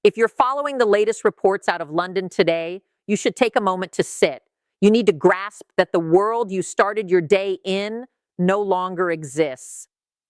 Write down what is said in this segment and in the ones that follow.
If you're following the latest reports out of London today, you should take a moment to sit. You need to grasp that the world you started your day in no longer exists.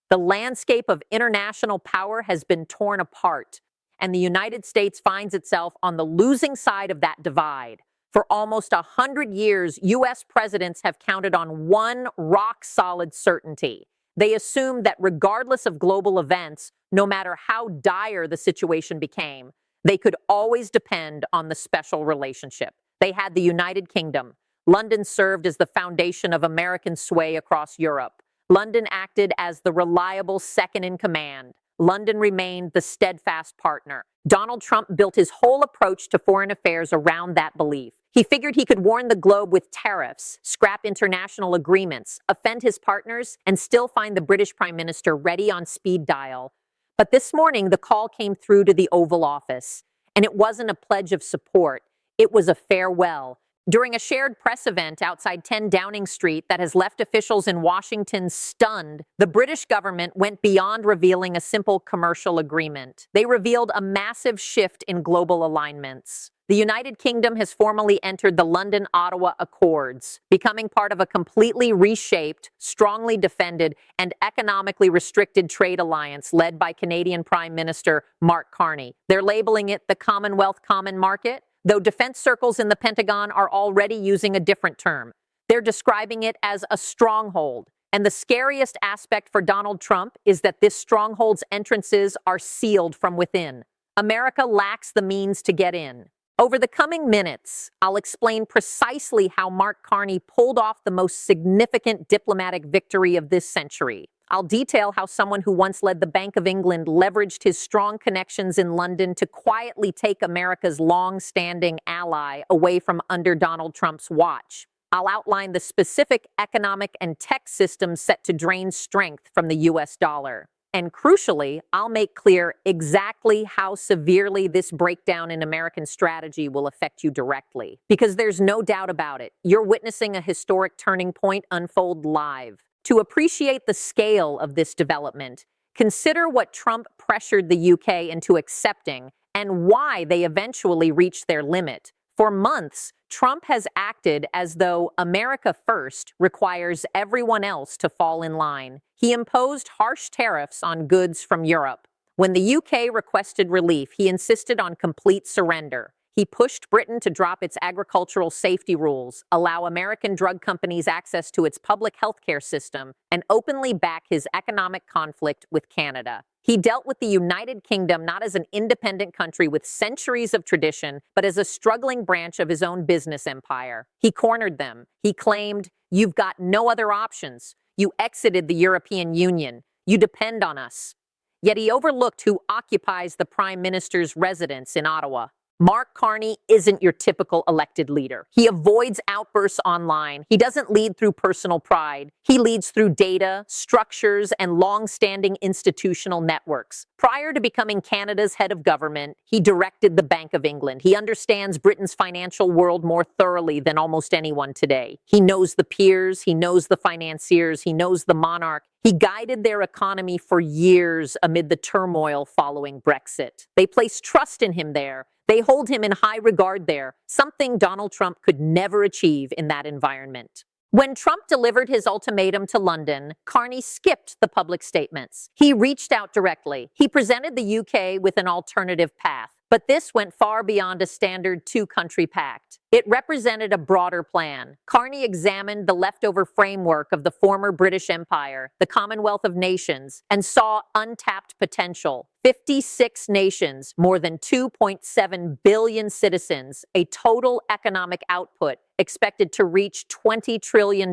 The landscape of international power has been torn apart, and the United States finds itself on the losing side of that divide. For almost 100 years, U.S. presidents have counted on one rock-solid certainty. They assumed that regardless of global events, no matter how dire the situation became, they could always depend on the special relationship. They had the United Kingdom. London served as the foundation of American sway across Europe. London acted as the reliable second in command. London remained the steadfast partner. Donald Trump built his whole approach to foreign affairs around that belief. He figured he could warn the globe with tariffs, scrap international agreements, offend his partners, and still find the British Prime Minister ready on speed dial. But this morning, the call came through to the Oval Office, and it wasn't a pledge of support. It was a farewell. During a shared press event outside 10 Downing Street that has left officials in Washington stunned, the British government went beyond revealing a simple commercial agreement. They revealed a massive shift in global alignments. The United Kingdom has formally entered the London-Ottawa Accords, becoming part of a completely reshaped, strongly defended, and economically restricted trade alliance led by Canadian Prime Minister Mark Carney. They're labeling it the Commonwealth Common Market, though defense circles in the Pentagon are already using a different term. They're describing it as a stronghold. And the scariest aspect for Donald Trump is that this stronghold's entrances are sealed from within. America lacks the means to get in. Over the coming minutes, I'll explain precisely how Mark Carney pulled off the most significant diplomatic victory of this century. I'll detail how someone who once led the Bank of England leveraged his strong connections in London to quietly take America's long-standing ally away from under Donald Trump's watch. I'll outline the specific economic and tech systems set to drain strength from the U.S. dollar. And crucially, I'll make clear exactly how severely this breakdown in American strategy will affect you directly. Because there's no doubt about it, you're witnessing a historic turning point unfold live. To appreciate the scale of this development, consider what Trump pressured the UK into accepting and why they eventually reached their limit. For months, Trump has acted as though America first requires everyone else to fall in line. He imposed harsh tariffs on goods from Europe. When the UK requested relief, he insisted on complete surrender. He pushed Britain to drop its agricultural safety rules, allow American drug companies access to its public healthcare system, and openly back his economic conflict with Canada. He dealt with the United Kingdom not as an independent country with centuries of tradition, but as a struggling branch of his own business empire. He cornered them. He claimed, "You've got no other options. You exited the European Union. You depend on us." Yet he overlooked who occupies the Prime Minister's residence in Ottawa. Mark Carney isn't your typical elected leader. He avoids outbursts online. He doesn't lead through personal pride. He leads through data, structures, and long-standing institutional networks. Prior to becoming Canada's head of government, he directed the Bank of England. He understands Britain's financial world more thoroughly than almost anyone today. He knows the peers, he knows the financiers, he knows the monarch. He guided their economy for years amid the turmoil following Brexit. They place trust in him there. They hold him in high regard there, something Donald Trump could never achieve in that environment. When Trump delivered his ultimatum to London, Carney skipped the public statements. He reached out directly. He presented the UK with an alternative path. But this went far beyond a standard two-country pact. It represented a broader plan. Carney examined the leftover framework of the former British Empire, the Commonwealth of Nations, and saw untapped potential. 56 nations, more than 2.7 billion citizens, a total economic output expected to reach $20 trillion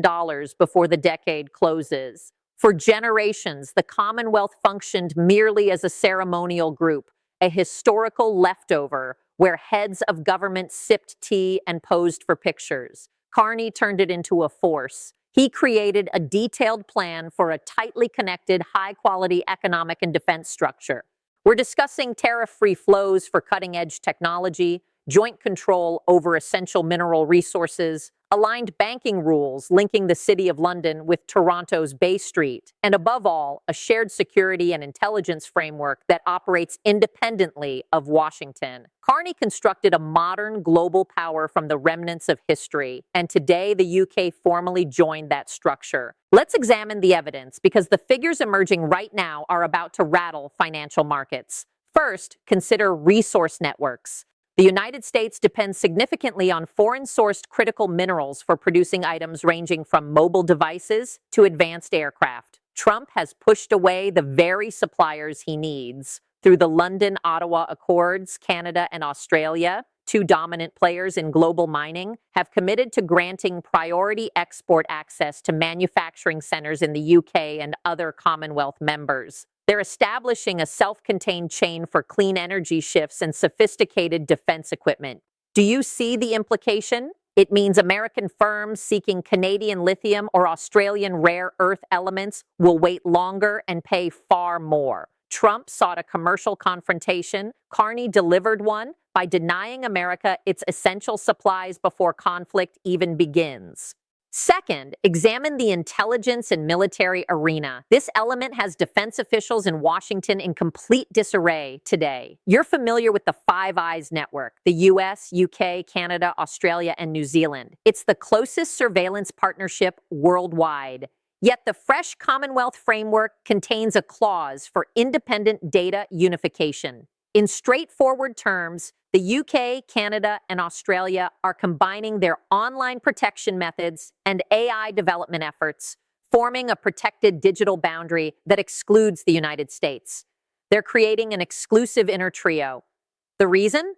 before the decade closes. For generations, the Commonwealth functioned merely as a ceremonial group, a historical leftover where heads of government sipped tea and posed for pictures. Carney turned it into a force. He created a detailed plan for a tightly connected, high-quality economic and defense structure. We're discussing tariff-free flows for cutting-edge technology, joint control over essential mineral resources, aligned banking rules linking the City of London with Toronto's Bay Street, and above all, a shared security and intelligence framework that operates independently of Washington. Carney constructed a modern global power from the remnants of history, and today the UK formally joined that structure. Let's examine the evidence, because the figures emerging right now are about to rattle financial markets. First, consider resource networks. The United States depends significantly on foreign-sourced critical minerals for producing items ranging from mobile devices to advanced aircraft. Trump has pushed away the very suppliers he needs. Through the London-Ottawa Accords, Canada and Australia, two dominant players in global mining, have committed to granting priority export access to manufacturing centers in the UK and other Commonwealth members. They're establishing a self-contained chain for clean energy shifts and sophisticated defense equipment. Do you see the implication? It means American firms seeking Canadian lithium or Australian rare earth elements will wait longer and pay far more. Trump sought a commercial confrontation. Carney delivered one by denying America its essential supplies before conflict even begins. Second, examine the intelligence and military arena. This element has defense officials in Washington in complete disarray today. You're familiar with the Five Eyes network, the US, UK, Canada, Australia, and New Zealand. It's the closest surveillance partnership worldwide. Yet the fresh Commonwealth framework contains a clause for independent data unification. In straightforward terms, the UK, Canada, and Australia are combining their online protection methods and AI development efforts, forming a protected digital boundary that excludes the United States. They're creating an exclusive inner trio. The reason?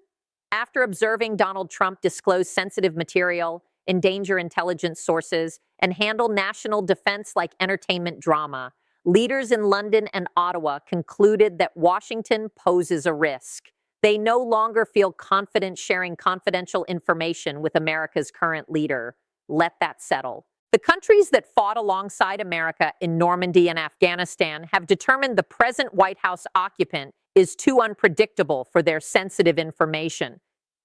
After observing Donald Trump disclose sensitive material, endanger intelligence sources, and handle national defense like entertainment drama, leaders in London and Ottawa concluded that Washington poses a risk. They no longer feel confident sharing confidential information with America's current leader. Let that settle. The countries that fought alongside America in Normandy and Afghanistan have determined the present White House occupant is too unpredictable for their sensitive information.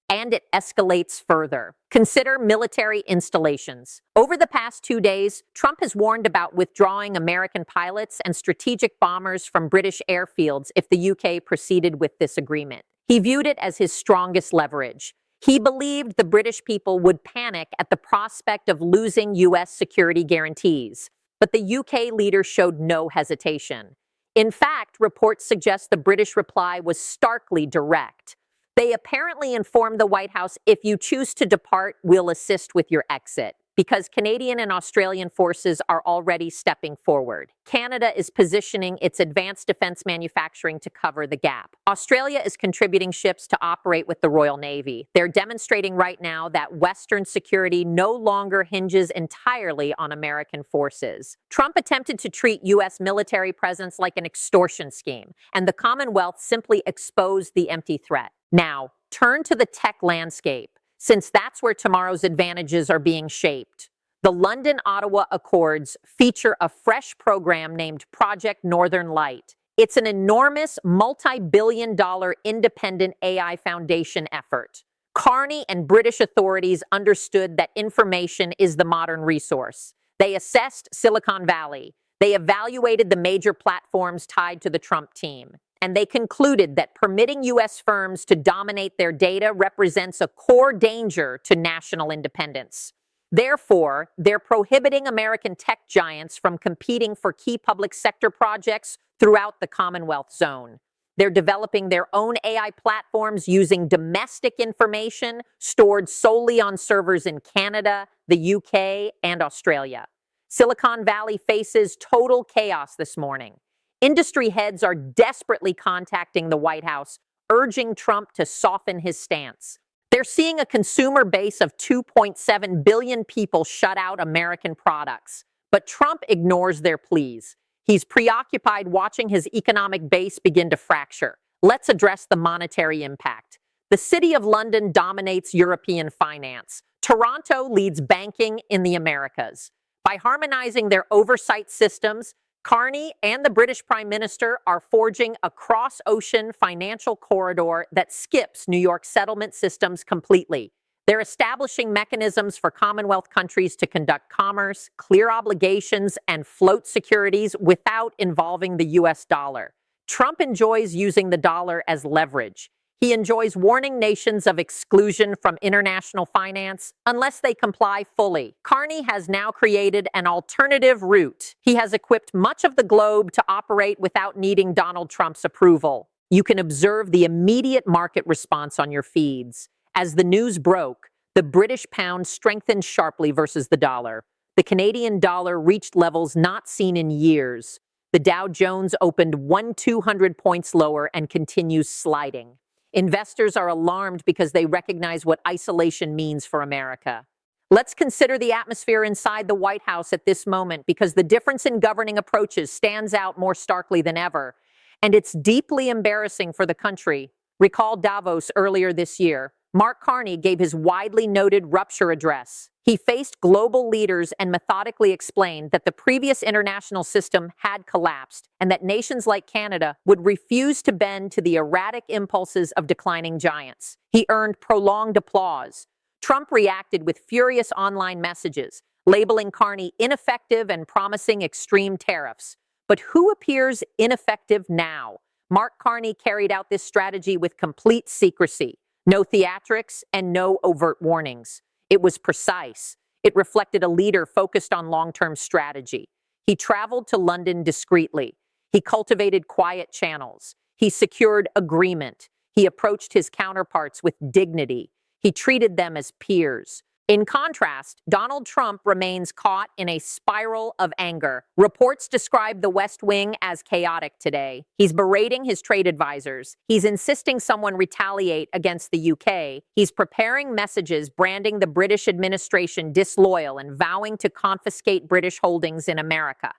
And it escalates further. Consider military installations. Over the past 2 days, Trump has warned about withdrawing American pilots and strategic bombers from British airfields if the UK proceeded with this agreement. He viewed it as his strongest leverage. He believed the British people would panic at the prospect of losing US security guarantees. But the UK leader showed no hesitation. In fact, reports suggest the British reply was starkly direct. They apparently informed the White House, if you choose to depart, we'll assist with your exit, because Canadian and Australian forces are already stepping forward. Canada is positioning its advanced defense manufacturing to cover the gap. Australia is contributing ships to operate with the Royal Navy. They're demonstrating right now that Western security no longer hinges entirely on American forces. Trump attempted to treat U.S. military presence like an extortion scheme, and the Commonwealth simply exposed the empty threat. Now, turn to the tech landscape, since that's where tomorrow's advantages are being shaped. The London-Ottawa Accords feature a fresh program named Project Northern Light. It's an enormous, multi-billion-dollar independent AI foundation effort. Carney and British authorities understood that information is the modern resource. They assessed Silicon Valley. They evaluated the major platforms tied to the Trump team. And they concluded that permitting U.S. firms to dominate their data represents a core danger to national independence. Therefore, they're prohibiting American tech giants from competing for key public sector projects throughout the Commonwealth zone. They're developing their own AI platforms using domestic information stored solely on servers in Canada, the UK, and Australia. Silicon Valley faces total chaos this morning. Industry heads are desperately contacting the White House, urging Trump to soften his stance. They're seeing a consumer base of 2.7 billion people shut out American products. But Trump ignores their pleas. He's preoccupied watching his economic base begin to fracture. Let's address the monetary impact. The City of London dominates European finance. Toronto leads banking in the Americas. By harmonizing their oversight systems, Carney and the British Prime Minister are forging a cross-ocean financial corridor that skips New York's settlement systems completely. They're establishing mechanisms for Commonwealth countries to conduct commerce, clear obligations, and float securities without involving the US dollar. Trump enjoys using the dollar as leverage. He enjoys warning nations of exclusion from international finance unless they comply fully. Carney has now created an alternative route. He has equipped much of the globe to operate without needing Donald Trump's approval. You can observe the immediate market response on your feeds. As the news broke, the British pound strengthened sharply versus the dollar. The Canadian dollar reached levels not seen in years. The Dow Jones opened 200 points lower and continues sliding. Investors are alarmed because they recognize what isolation means for America. Let's consider the atmosphere inside the White House at this moment, because the difference in governing approaches stands out more starkly than ever. And it's deeply embarrassing for the country. Recall Davos earlier this year. Mark Carney gave his widely noted rupture address. He faced global leaders and methodically explained that the previous international system had collapsed and that nations like Canada would refuse to bend to the erratic impulses of declining giants. He earned prolonged applause. Trump reacted with furious online messages, labeling Carney ineffective and promising extreme tariffs. But who appears ineffective now? Mark Carney carried out this strategy with complete secrecy. No theatrics and no overt warnings. It was precise. It reflected a leader focused on long-term strategy. He traveled to London discreetly. He cultivated quiet channels. He secured agreement. He approached his counterparts with dignity. He treated them as peers. In contrast, Donald Trump remains caught in a spiral of anger. Reports describe the West Wing as chaotic today. He's berating his trade advisors. He's insisting someone retaliate against the UK. He's preparing messages branding the British administration disloyal and vowing to confiscate British holdings in America.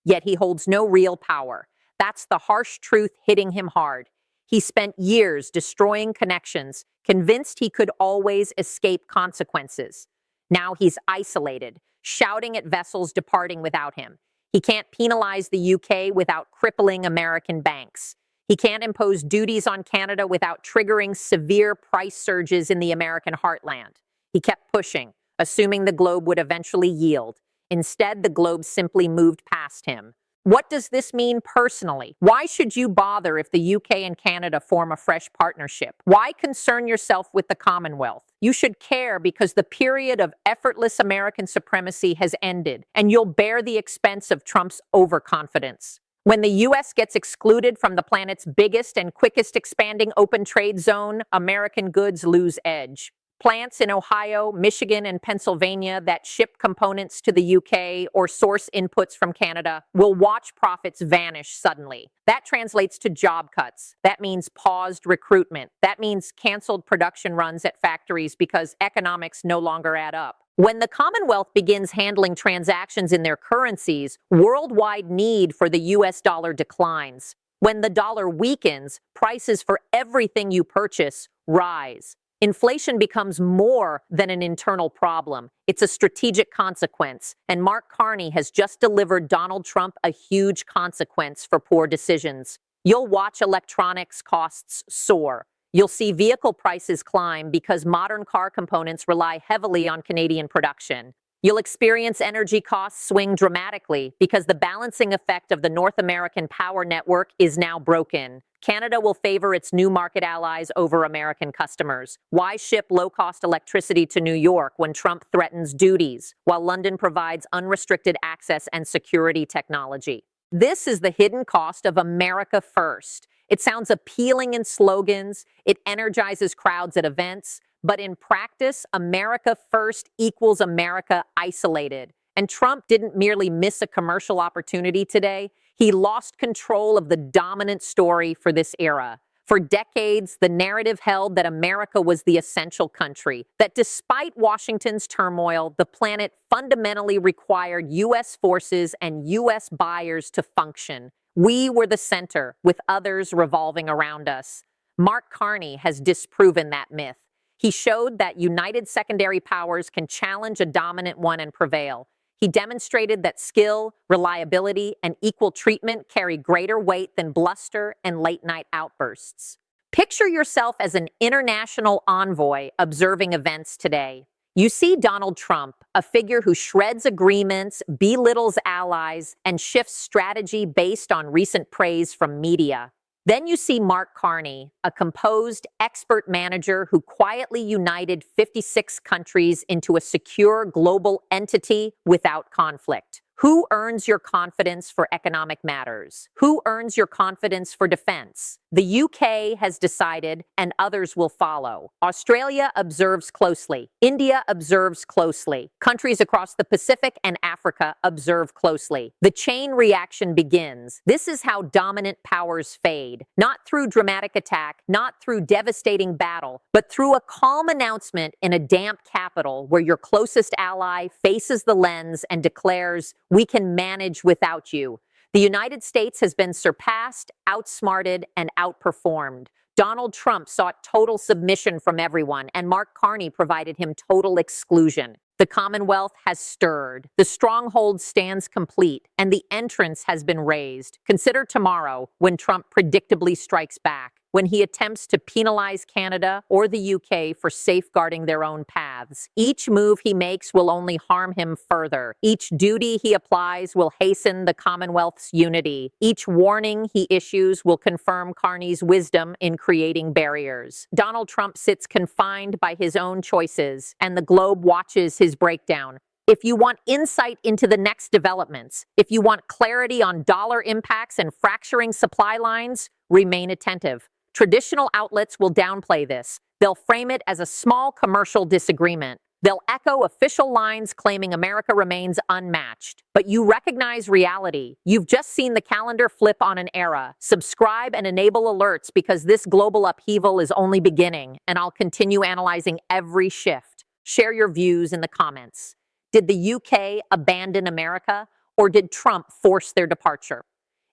Yet he holds no real power. That's the harsh truth hitting him hard. He spent years destroying connections, convinced he could always escape consequences. Now he's isolated, shouting at vessels departing without him. He can't penalize the UK without crippling American banks. He can't impose duties on Canada without triggering severe price surges in the American heartland. He kept pushing, assuming the globe would eventually yield. Instead, the globe simply moved past him. What does this mean personally? Why should you bother if the UK and Canada form a fresh partnership? Why concern yourself with the Commonwealth? You should care because the period of effortless American supremacy has ended, and you'll bear the expense of Trump's overconfidence. When the US gets excluded from the planet's biggest and quickest expanding open trade zone, American goods lose edge. Plants in Ohio, Michigan, and Pennsylvania that ship components to the UK or source inputs from Canada will watch profits vanish suddenly. That translates to job cuts. That means paused recruitment. That means canceled production runs at factories because economics no longer add up. When the Commonwealth begins handling transactions in their currencies, worldwide need for the US dollar declines. When the dollar weakens, prices for everything you purchase rise. Inflation becomes more than an internal problem. It's a strategic consequence, and Mark Carney has just delivered Donald Trump a huge consequence for poor decisions. You'll watch electronics costs soar. You'll see vehicle prices climb because modern car components rely heavily on Canadian production. You'll experience energy costs swing dramatically because the balancing effect of the North American power network is now broken. Canada will favor its new market allies over American customers. Why ship low-cost electricity to New York when Trump threatens duties, while London provides unrestricted access and security technology? This is the hidden cost of America First. It sounds appealing in slogans, it energizes crowds at events, but in practice, America First equals America isolated. And Trump didn't merely miss a commercial opportunity today. He lost control of the dominant story for this era. For decades, the narrative held that America was the essential country, that despite Washington's turmoil, the planet fundamentally required U.S. forces and U.S. buyers to function. We were the center, with others revolving around us. Mark Carney has disproven that myth. He showed that united secondary powers can challenge a dominant one and prevail. He demonstrated that skill, reliability, and equal treatment carry greater weight than bluster and late-night outbursts. Picture yourself as an international envoy observing events today. You see Donald Trump, a figure who shreds agreements, belittles allies, and shifts strategy based on recent praise from media. Then you see Mark Carney, a composed, expert manager who quietly united 56 countries into a secure global entity without conflict. Who earns your confidence for economic matters? Who earns your confidence for defense? The UK has decided, and others will follow. Australia observes closely. India observes closely. Countries across the Pacific and Africa observe closely. The chain reaction begins. This is how dominant powers fade. Not through dramatic attack, not through devastating battle, but through a calm announcement in a damp capital where your closest ally faces the lens and declares, "We can manage without you." The United States has been surpassed, outsmarted, and outperformed. Donald Trump sought total submission from everyone, and Mark Carney provided him total exclusion. The Commonwealth has stirred. The stronghold stands complete, and the entrance has been raised. Consider tomorrow when Trump predictably strikes back, when he attempts to penalize Canada or the UK for safeguarding their own paths. Each move he makes will only harm him further. Each duty he applies will hasten the Commonwealth's unity. Each warning he issues will confirm Carney's wisdom in creating barriers. Donald Trump sits confined by his own choices, and the globe watches his breakdown. If you want insight into the next developments, if you want clarity on dollar impacts and fracturing supply lines, remain attentive. Traditional outlets will downplay this. They'll frame it as a small commercial disagreement. They'll echo official lines claiming America remains unmatched. But you recognize reality. You've just seen the calendar flip on an era. Subscribe and enable alerts because this global upheaval is only beginning, and I'll continue analyzing every shift. Share your views in the comments. Did the UK abandon America, or did Trump force their departure?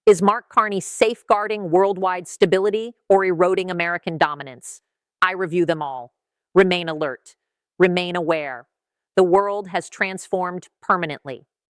Is Mark Carney safeguarding worldwide stability or eroding American dominance? I review them all. Remain alert. Remain aware. The world has transformed permanently.